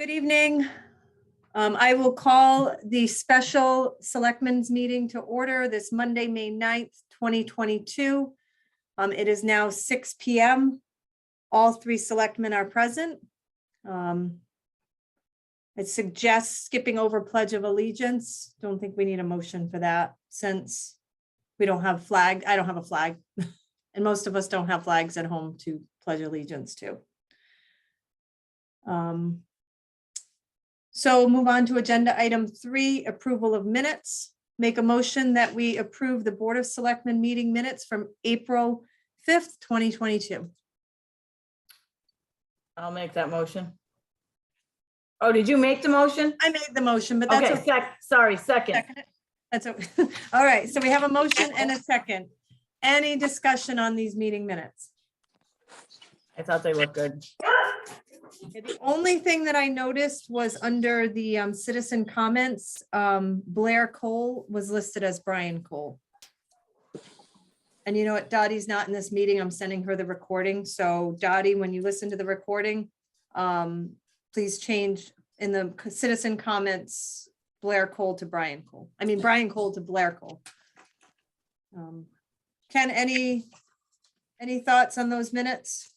Good evening. I will call the special Selectmen's meeting to order this Monday, May 9th, 2022. It is now 6 p.m. All three selectmen are present. I suggest skipping over Pledge of Allegiance. Don't think we need a motion for that since we don't have flag. I don't have a flag. And most of us don't have flags at home to pledge allegiance to. So move on to agenda item 3, approval of minutes. Make a motion that we approve the Board of Selectmen meeting minutes from April 5th, 2022. I'll make that motion. Oh, did you make the motion? I made the motion, but that's Okay, okay. sorry, second. That's okay. All right, so we have a motion and a second. Any discussion on these meeting minutes? I thought they looked good. Okay, the only thing that I noticed was under the citizen comments, Blair Cole was listed as Brian Cole. And you know what, Dottie's not in this meeting. I'm sending her the recording. So Dottie, when you listen to the recording, please change in the citizen comments, Blair Cole to Brian Cole. I mean, Brian Cole to Blair Cole. Ken, any thoughts on those minutes?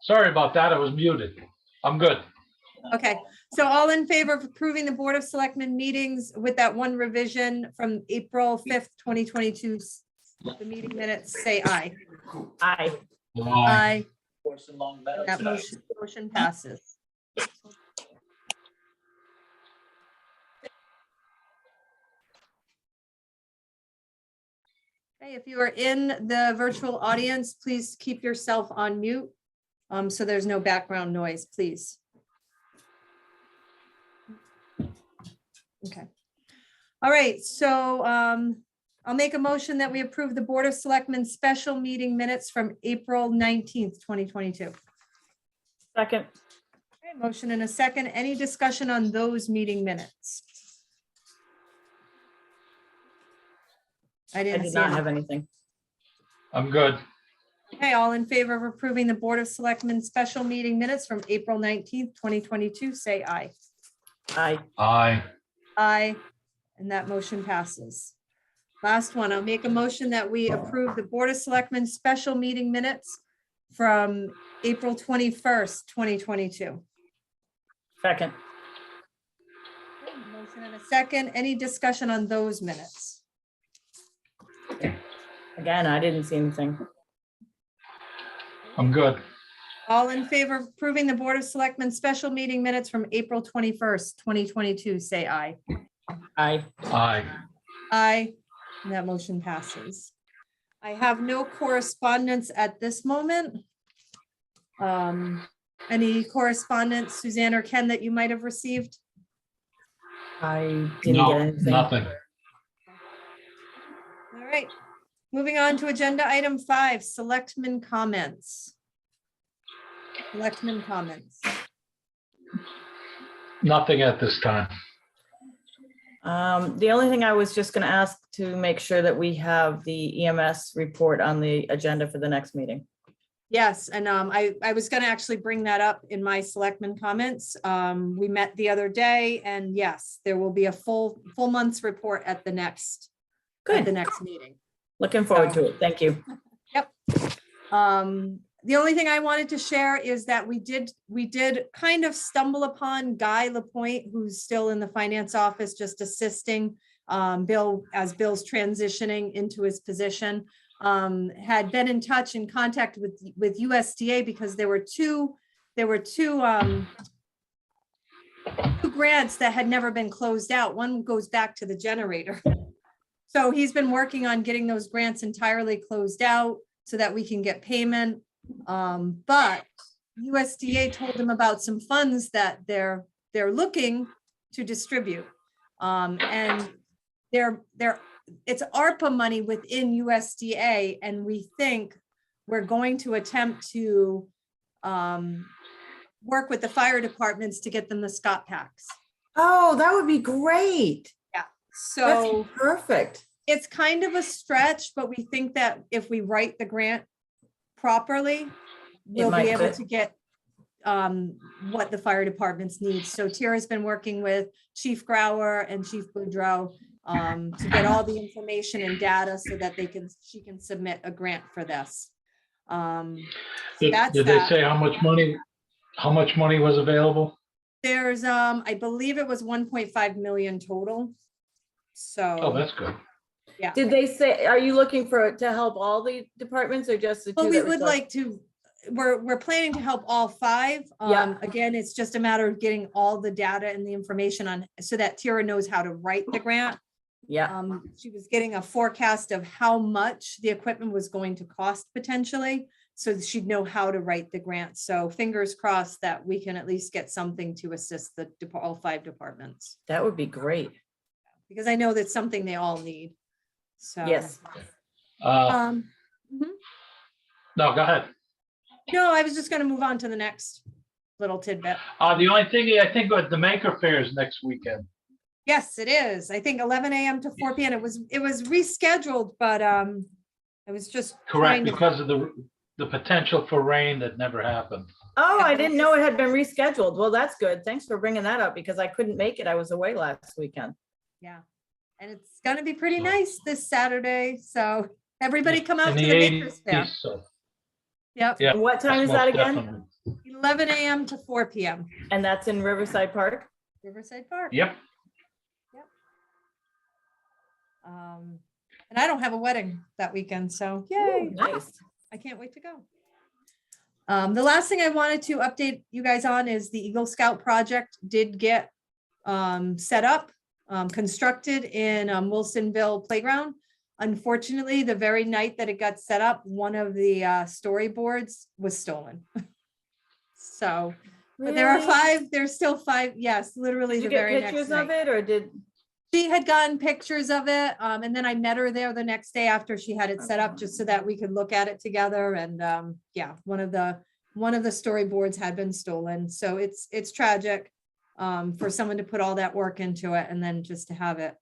Sorry about that. I was muted. I'm good. Okay, so all in favor of approving the Board of Selectmen meetings with that one revision from April 5th, 2022, the meeting minutes, say aye. Aye. Aye. That motion passes. Okay, if you are in the virtual audience, please keep yourself on mute. So there's no background noise, please. Okay. All right, so I'll make a motion that we approve the Board of Selectmen special meeting minutes from April 19th, 2022. Second. Okay, motion and a second. Any discussion on those meeting minutes? I I didn't did see not any. have anything. I'm good. Okay, all in favor of approving the Board of Selectmen special meeting minutes from April 19th, 2022, say aye. Aye. Aye. Aye, and that motion passes. Last one, I'll make a motion that we approve the Board of Selectmen special meeting minutes from April 21st, 2022. Second. Okay, motion and a second. Any discussion on those minutes? Again, I didn't see anything. I'm good. All in favor of approving the Board of Selectmen special meeting minutes from April 21st, 2022, say aye. Aye. Aye. Aye, and that motion passes. I have no correspondence at this moment. Any correspondence, Suzanne or Ken, that you might have received? I didn't No, get anything. nothing. All right, moving on to agenda item 5, Selectmen comments. Selectmen comments. Nothing at this time. The only thing I was just going to ask to make sure that we have the EMS report on the agenda for the next meeting. Yes, and I was going to actually bring that up in my Selectmen comments. We met the other day, and yes, there will be a full month's report at the next Good. meeting. Looking forward to it. Thank you. Yep. The only thing I wanted to share is that we did kind of stumble upon Guy Lapointe, who's still in the finance office, just assisting Bill as Bill's transitioning into his position. Had been in touch and contact with USDA because there were two grants that had never been closed out. One goes back to the generator. So he's been working on getting those grants entirely closed out so that we can get payment. But USDA told him about some funds that they're looking to distribute. And it's ARPA money within USDA, and we think we're going to attempt to work with the fire departments to get them the Scott packs. Oh, that would be great. Yeah. So perfect. It's kind of a stretch, but we think that if we write the grant properly, we'll might be able fit. to get what the fire departments need. So Tira's been working with Chief Grauer and Chief Boudreau to get all the information and data so that she can submit a grant for this. So that's Did they that. say how much money was available? There's, I believe it was 1.5 million total. So. Oh, that's good. Yeah. Did they say, are you looking to help all the departments or just the two? Well, we that would were like to, we're planning to help all five. Yeah. Again, it's just a matter of getting all the data and the information on, so that Tira knows how to write the grant. Yeah, She was getting a forecast of how much the equipment was going to cost potentially, so that she'd know how to write the grant. So fingers crossed that we can at least get something to assist all five departments, that would be great. because I know that's something they all need. So. Yes. Mhm. No, go ahead. No, I was just gonna move on to the next little tidbit. The only thing I think about the Maker Fair is next weekend. Yes, it is. I think 11 a.m. to 4 p.m. It was rescheduled, but I was just Correct, trying to. because of the potential for rain that never happened. Oh, Yeah, I but didn't know it had been rescheduled. Well, that's good. Thanks for bringing that up because I couldn't make it. I was away last weekend. Yeah, and it's gonna be pretty nice this Saturday. So everybody come out In to the the Makers Fair. 80s, so, Yep, yeah. And what time is most that again? definitely. 11 a.m. to 4 p.m. And that's in Riverside Park? Riverside Park. Yep. And I don't have a wedding that weekend, so yay. Nice. I can't wait to go. The last thing I wanted to update you guys on is the Eagle Scout project did get set up, constructed in Wilsonville Playground. Unfortunately, the very night that it got set up, one of the storyboards was stolen. So, but there are Really? five, there's still five, yes, literally Did you the get very next pictures night. of it or did? She had gotten pictures of it, and then I met her there the next day after she had it set up, just so that we could look at it together. And yeah, one of the storyboards had been stolen, so it's tragic for someone to put all that work into it and then just to have it.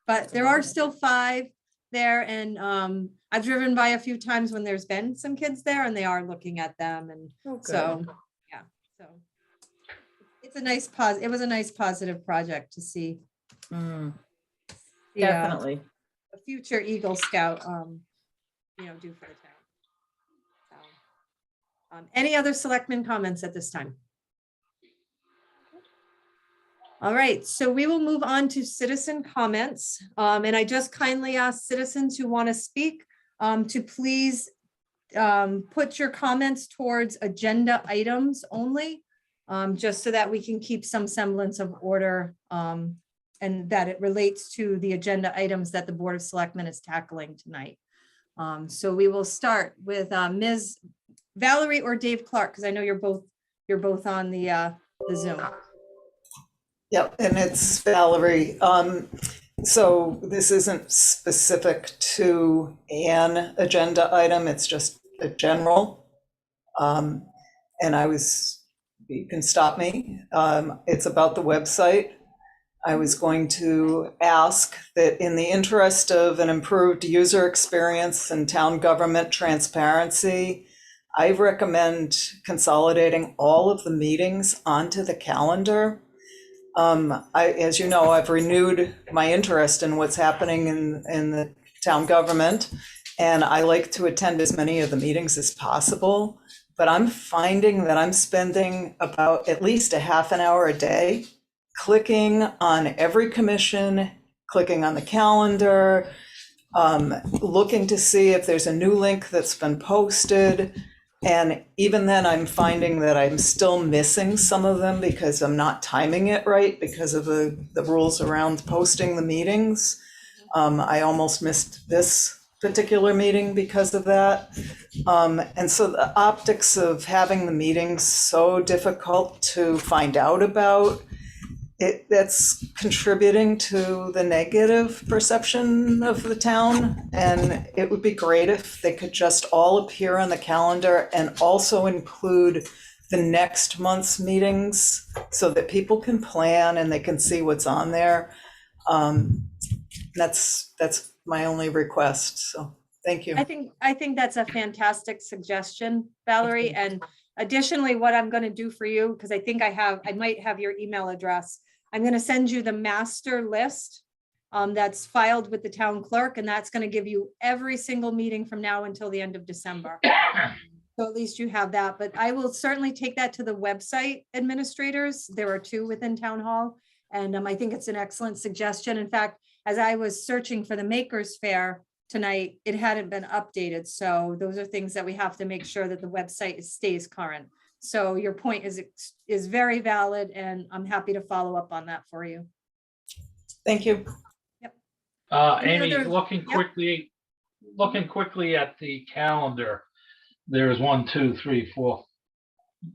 But there are still five there, and I've driven by a few times when there's been some kids there, and they are looking at them, and Oh, good. so yeah, so it's a nice it was a nice positive project to see. Mm, the, definitely. a future Eagle Scout, do for the town. So, any other selectmen comments at this time? All right, so we will move on to citizen comments. And I just kindly ask citizens who want to speak to please put your comments towards agenda items only, just so that we can keep some semblance of order and that it relates to the agenda items that the Board of Selectmen is tackling tonight. So we will start with Ms. Valerie or Dave Clark, because I know you're both on the Zoom. Yep, and it's Valerie. So this isn't specific to an agenda item, it's just a general. And you can stop me. It's about the website. I was going to ask that in the interest of an improved user experience and town government transparency, I recommend consolidating all of the meetings onto the calendar. As you know, I've renewed my interest in what's happening in the town government, and I like to attend as many of the meetings as possible. But I'm finding that I'm spending about at least a half an hour a day clicking on every commission, clicking on the calendar, looking to see if there's a new link that's been posted. And even then, I'm finding that I'm still missing some of them because I'm not timing it right because of the rules around posting the meetings. I almost missed this particular meeting because of that. And so the optics of having the meetings so difficult to find out about, that's contributing to the negative perception of the town. And it would be great if they could just all appear on the calendar and also include the next month's meetings so that people can plan and they can see what's on there. That's my only request, so thank you. I think that's a fantastic suggestion, Valerie. And additionally, what I'm going to do for you, because I might have your email address. I'm going to send you the master list that's filed with the town clerk, and that's going to give you every single meeting from now until the end of December. So at least you have that, but I will certainly take that to the website administrators. There are 2 within town hall. And I think it's an excellent suggestion. In fact, as I was searching for the Makers Fair tonight, it hadn't been updated. So those are things that we have to make sure that the website stays current. So your point is very valid, and I'm happy to follow up on that for you. Thank you. Any Amy, other- looking quickly at the calendar, there's 1, 2, 3, 4.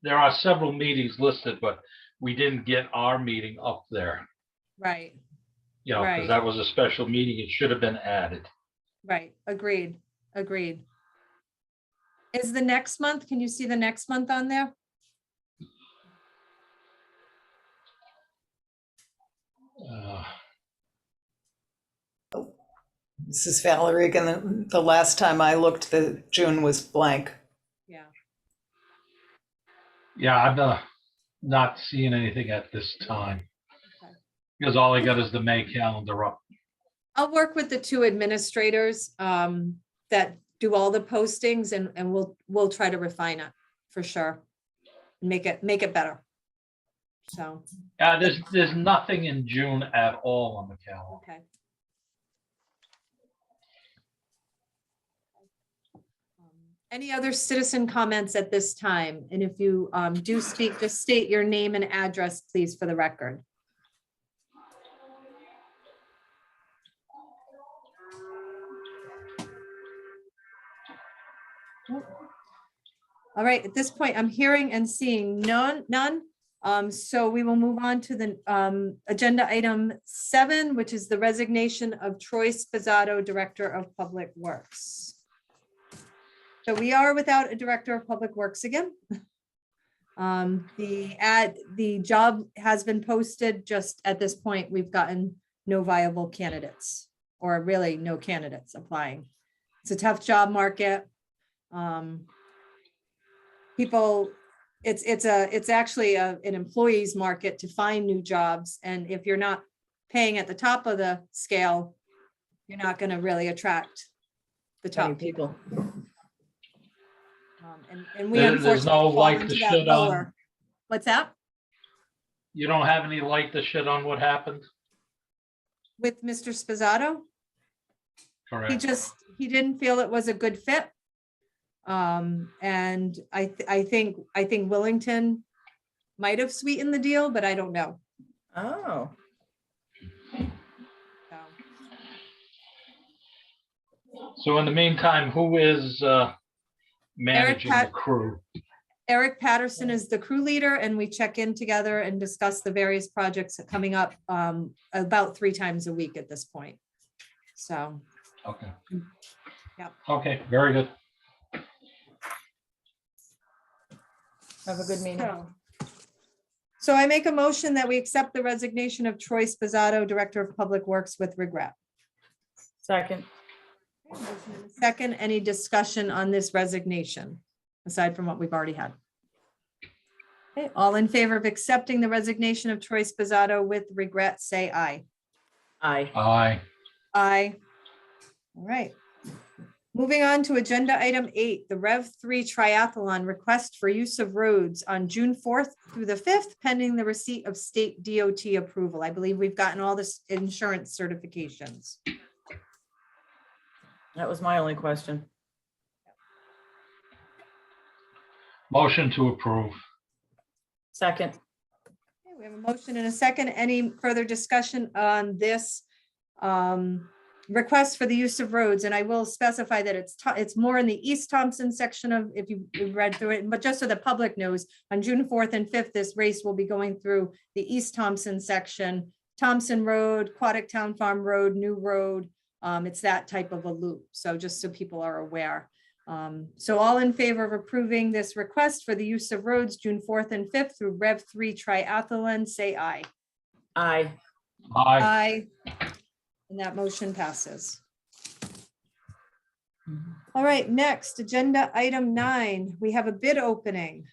There are several meetings listed, but we didn't get our meeting up there. Right, You know, Right. because that was a special meeting. It should have been added. right. Agreed. Is the next month, can you see the next month on there? Uh, This is Valerie again. The last time I looked, the June was blank. Yeah. Yeah, I'm not seeing anything at this time. Okay. Because all I got is the May calendar up. I'll work with the 2 administrators that do all the postings, and we'll try to refine it for sure. Make it better. So, There's nothing in June at all on the calendar. okay. Any other citizen comments at this time? And if you do speak, just state your name and address, please, for the record. All right, at this point, I'm hearing and seeing none. So we will move on to the agenda item 7, which is the resignation of Troy Spizzato, Director of Public Works. So we are without a Director of Public Works again. The job has been posted. Just at this point, we've gotten no viable candidates, or really no candidates applying. It's a tough job market. People, it's actually an employee's market to find new jobs. And if you're not paying at the top of the scale, you're not going to really attract the Many top people. people. And we There's unfortunately no fall light into to that shed on. lower. What's that? You don't have any light to shed on what happened? With Mr. Spizzato? Correct. He didn't feel it was a good fit. And I think Willington might have sweetened the deal, but I don't know. Oh, So, So in the meantime, who is managing the Pat- crew? Eric Patterson is the crew leader, and we check in together and discuss the various projects coming up about 3 times a week at this point. So, Okay. Yep. Okay, very good. have a good meeting. so I make a motion that we accept the resignation of Troy Spizzato, Director of Public Works, with regret. Second, Motion and a second, any discussion on this resignation, aside from what we've already had? Okay, all in favor of accepting the resignation of Troy Spizzato with regret, say aye. aye. Aye. Aye. All right. Moving on to agenda item 8, the Rev 3 Triathlon request for use of roads on June 4th through the 5th, pending the receipt of state DOT approval. I believe we've gotten all this insurance certifications. That was my only question. Motion to approve. Second, Okay, we have a motion and a second. Any further discussion on this request for the use of roads? And I will specify that it's more in the East Thompson section of, if you've read through it, but just so the public knows, on June 4th and 5th, this race will be going through the East Thompson section, Thompson Road, Quadic Town Farm Road, New Road. It's that type of a loop. So just so people are aware. So all in favor of approving this request for the use of roads June 4th and 5th through Rev 3 Triathlon, say aye. aye. Aye. Aye. And that motion passes. All right, next, agenda item 9, we have a bid opening.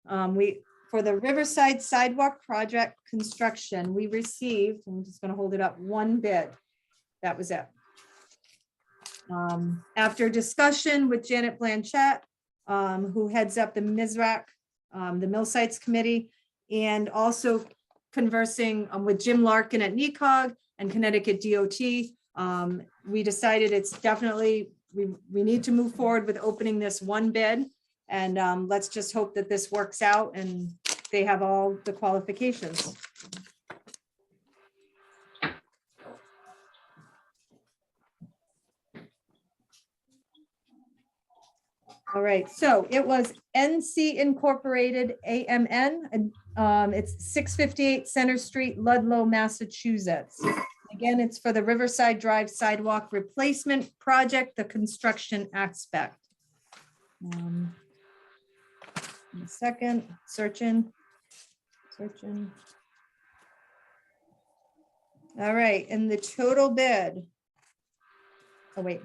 For the Riverside Sidewalk Project construction, we received, I'm just gonna hold it up, 1 bid. That was it. After discussion with Janet Blanchett, who heads up the MISRAC, the Mill Sites Committee, and also conversing with Jim Larkin at NECOG and Connecticut DOT, we decided it's definitely, we need to move forward with opening this 1 bid. And let's just hope that this works out and they have all the qualifications. All right, so it was NC Incorporated, AMN, and it's 658 Center Street, Ludlow, Massachusetts. Again, it's for the Riverside Drive Sidewalk Replacement Project, the construction aspect. A second, searching. All right, and the total bid. Oh, wait.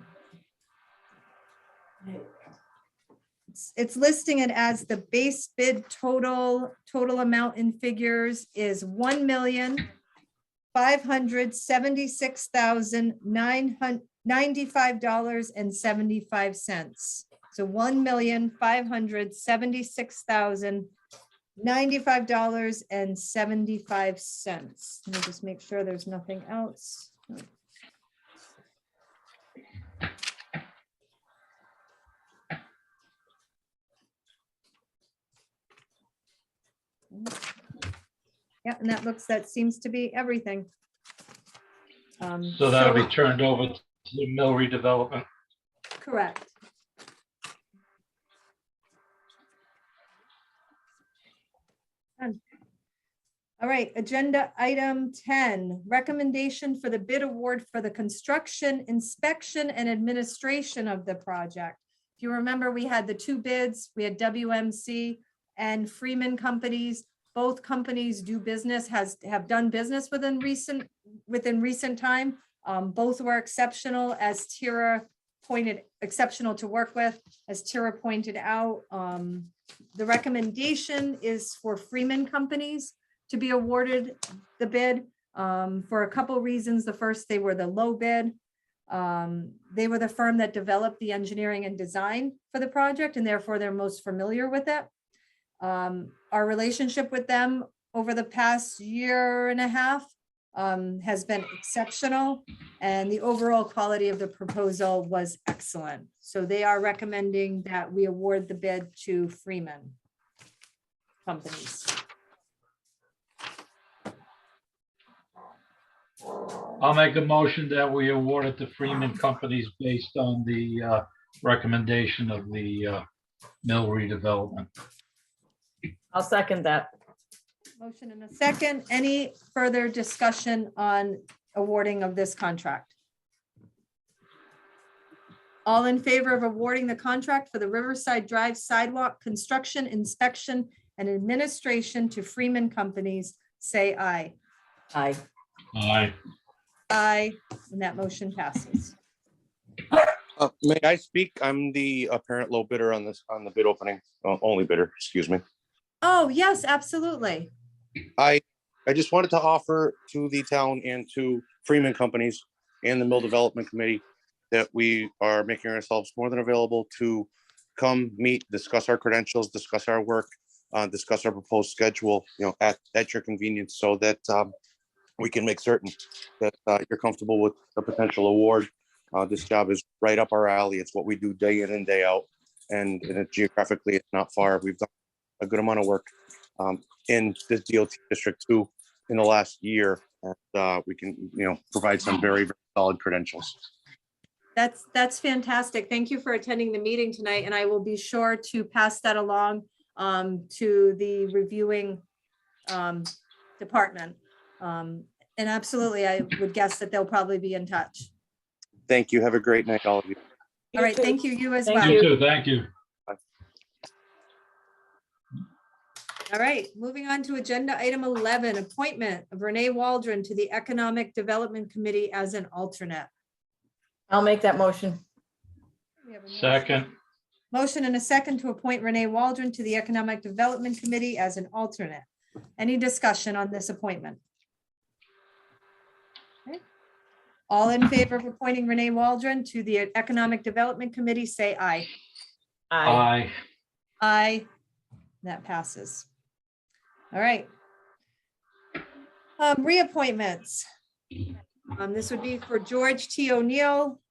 It's listing it as the base bid total amount in figures is $1,576,995.75. So $1,576,095.75. Let me just make sure there's nothing else. Yeah, and that seems to be everything. So that'll be turned over to the mill redevelopment. Correct. Done. All right, agenda item 10, recommendation for the bid award for the construction, inspection, and administration of the project. If you remember, we had the 2 bids. We had WMC and Freeman Companies. Both companies do business, have done business within recent time. Both were exceptional, as Tira pointed, exceptional to work with, as Tira pointed out. The recommendation is for Freeman Companies to be awarded the bid for a couple reasons. The first, they were the low bid. They were the firm that developed the engineering and design for the project, and therefore they're most familiar with it. Our relationship with them over the past year and a half has been exceptional, and the overall quality of the proposal was excellent. So they are recommending that we award the bid to Freeman Companies. I'll make a motion that we award it to Freeman Companies based on the recommendation of the mill redevelopment. I'll second that. Motion and a second. Any further discussion on awarding of this contract? All in favor of awarding the contract for the Riverside Drive Sidewalk Construction, Inspection, and Administration to Freeman Companies, say aye. Aye. Aye. Aye, and that motion passes. May I speak? I'm the apparent low bidder on this, on the bid opening, only bidder, excuse me. Oh, yes, absolutely. I just wanted to offer to the town and to Freeman Companies and the Mill Development Committee that we are making ourselves more than available to come meet, discuss our credentials, discuss our work, discuss our proposed schedule, at your convenience, so that we can make certain that you're comfortable with the potential award. This job is right up our alley. It's what we do day in and day out. And geographically, it's not far. We've done a good amount of work in this DOT district too in the last year. And we can, provide some very, very solid credentials. That's fantastic. Thank you for attending the meeting tonight, and I will be sure to pass that along to the reviewing department. And absolutely, I would guess that they'll probably be in touch. Thank you. Have a great night, all of you. All right, thank you. You as Thank well. You too, thank you. All right, moving on to agenda item 11, appointment of Renee Waldron to the Economic Development Committee as an alternate. I'll make that motion. We have a motion. Second, Motion and a second to appoint Renee Waldron to the Economic Development Committee as an alternate. Any discussion on this appointment? Okay. All in favor of appointing Renee Waldron to the Economic Development Committee, say aye. Aye. aye. Aye. That passes. All right. Reappointments. This would be for George T. O'Neill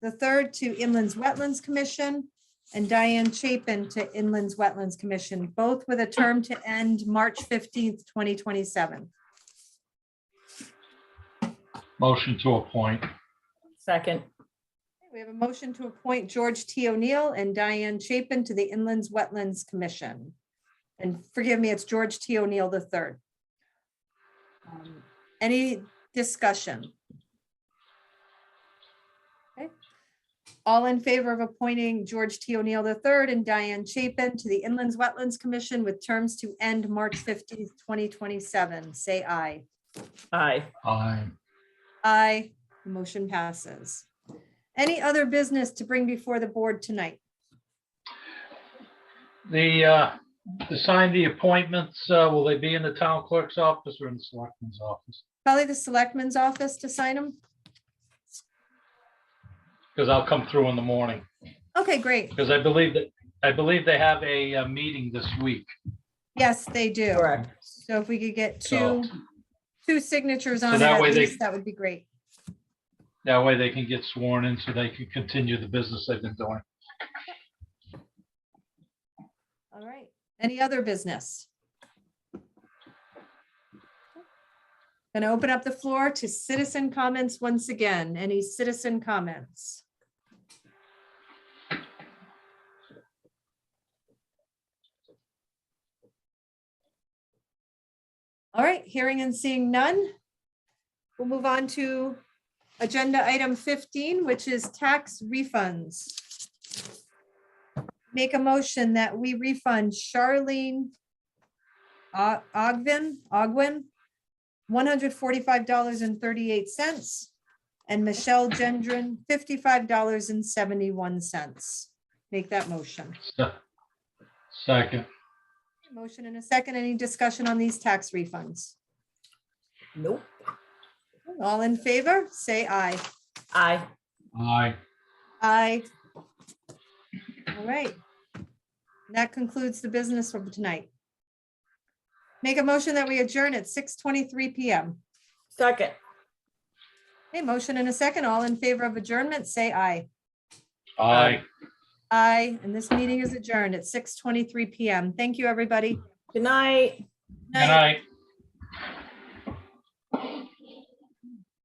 III to Inlands Wetlands Commission and Diane Chapin to Inlands Wetlands Commission, both with a term to end March 15th, 2027. Motion to appoint. Second. We have a motion to appoint George T. O'Neill and Diane Chapin to the Inlands Wetlands Commission. And forgive me, it's George T. O'Neill III. Any discussion? Okay. All in favor of appointing George T. O'Neill III and Diane Chapin to the Inlands Wetlands Commission with terms to end March 15th, 2027, say aye. Aye. Aye. Aye. The motion passes. Any other business to bring before the board tonight? To sign the appointments, will they be in the town clerk's office or in the selectman's office? Probably the selectman's office to sign them. Because I'll come through in the morning, Okay, great. because I believe they have a meeting this week. Yes, they do. Correct. So if we could get So- two signatures So on it that at way they- least, that would be great. That way they can get sworn in so they can continue the business they've been doing. All right. Any other business? Going to open up the floor to citizen comments once again. Any citizen comments? All right, hearing and seeing none. We'll move on to agenda item 15, which is tax refunds. Make a motion that we refund Charlene Ogwin, $145.38, and Michelle Gendron, $55.71. Make that motion. Second, Motion in a second. Any discussion on these tax refunds? Nope. All in favor, say aye. Aye. aye. Aye. All right. That concludes the business for tonight. Make a motion that we adjourn at 6:23 PM. Second. Okay, motion in a second. All in favor of adjournment, say aye. Aye. Aye, and this meeting is adjourned at 6:23 PM. Thank you, everybody. Good night. Good night.